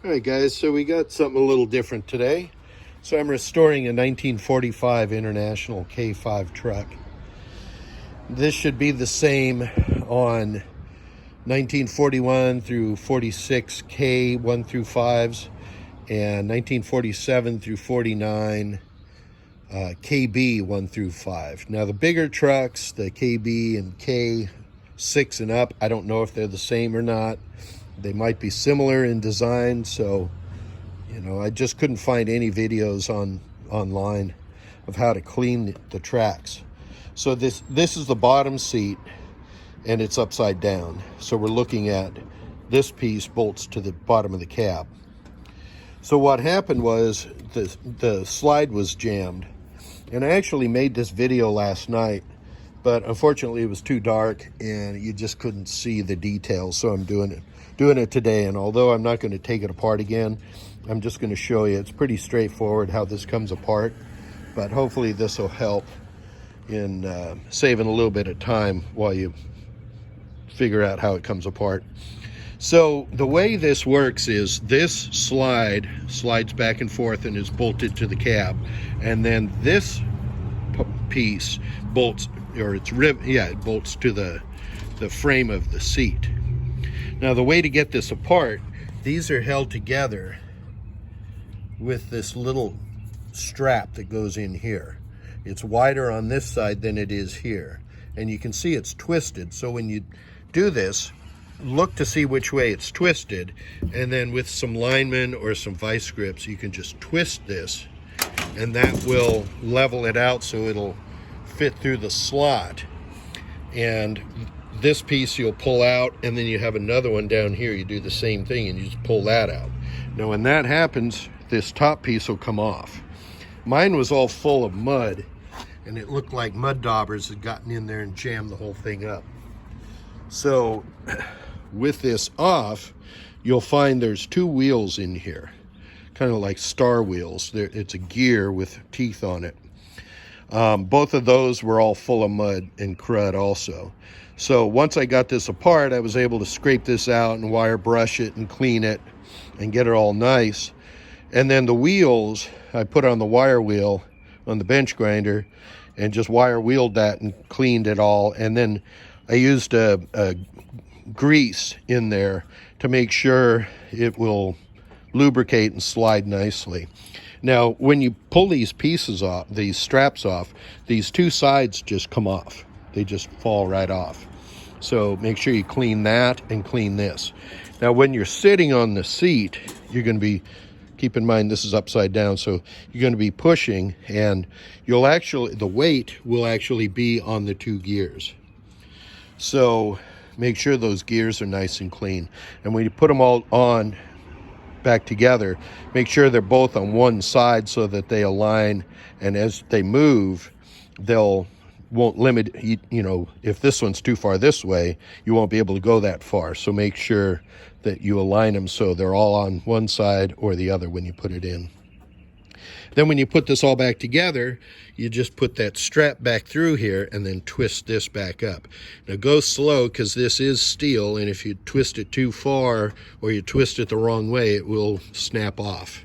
All right, guys, so we got something a little different today. So I'm restoring a 1945 International K5 truck. This should be the same on 1941 through 46 K1 through 5s and 1947 through 49 KB 1 through 5. Now the bigger trucks, the KB and K6 and up, I don't know if they're the same or not. They might be similar in design, so I just couldn't find any videos online of how to clean the tracks. So this is the bottom seat, and it's upside down. So we're looking at this piece bolts to the bottom of the cab. So what happened was the slide was jammed, and I actually made this video last night, but unfortunately it was too dark and you just couldn't see the details. So I'm doing it today, and although I'm not going to take it apart again, I'm just going to show you. It's pretty straightforward how this comes apart, but hopefully this will help in saving a little bit of time while you figure out how it comes apart. So the way this works is this slides back and forth and is bolted to the cab, and then this piece bolts, or it bolts to the frame of the seat. Now the way to get this apart, these are held together with this little strap that goes in here. It's wider on this side than it is here, and you can see it's twisted. So when you do this, look to see which way it's twisted, and then with some linemen or some vice grips you can just twist this, and that will level it out so it'll fit through the slot. And this piece you'll pull out, and then you have another one down here. You do the same thing and you just pull that out. Now when that happens, this top piece will come off. Mine was all full of mud, and it looked like mud daubers had gotten in there and jammed the whole thing up. So with this off, you'll find there's two wheels in here, kind of like star wheels. It's a gear with teeth on it. Both of those were all full of mud and crud also. So once I got this apart, I was able to scrape this out and wire brush it and clean it and get it all nice. And then the wheels, I put on the wire wheel on the bench grinder and just wire wheeled that and cleaned it all. And then I used a grease in there to make sure it will lubricate and slide nicely. Now when you pull these pieces off, these straps off, these two sides just come off. They just fall right off. So make sure you clean that and clean this. Now when you're sitting on the seat, you're going to be, keep in mind this is upside down, so you're going to be pushing, and the weight will actually be on the two gears. So make sure those gears are nice and clean. And when you put them all on back together, make sure they're both on one side so that they align, and as they move, won't limit, if this one's too far this way, you won't be able to go that far. So make sure that you align them so they're all on one side or the other when you put it in. Then when you put this all back together, you just put that strap back through here and then twist this back up. Now go slow, because this is steel, and if you twist it too far or you twist it the wrong way, it will snap off.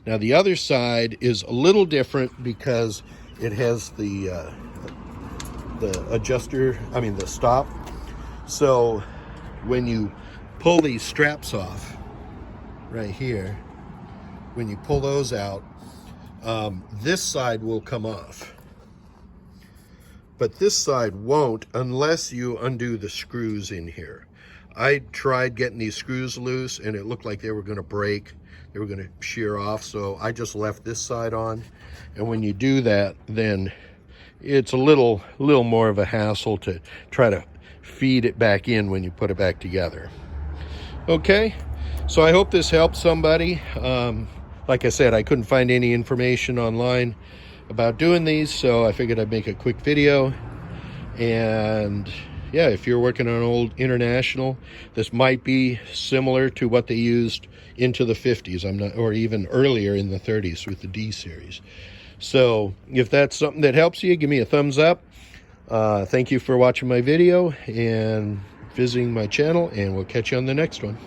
Now the other side is a little different because it has the adjuster, the stop. So when you pull these straps off right here, when you pull those out, this side will come off, but this side won't unless you undo the screws in here. I tried getting these screws loose and it looked like they were going to break. They were going to shear off, so I just left this side on. And when you do that, then it's a little more of a hassle to try to feed it back in when you put it back together. Okay, so I hope this helps somebody. Like I said, I couldn't find any information online about doing these, so I figured I'd make a quick video. And yeah, if you're working on an old International, this might be similar to what they used into the 50s, or even earlier in the 30s with the D series. So if that's something that helps you, give me a thumbs up. Thank you for watching my video and visiting my channel, and we'll catch you on the next one.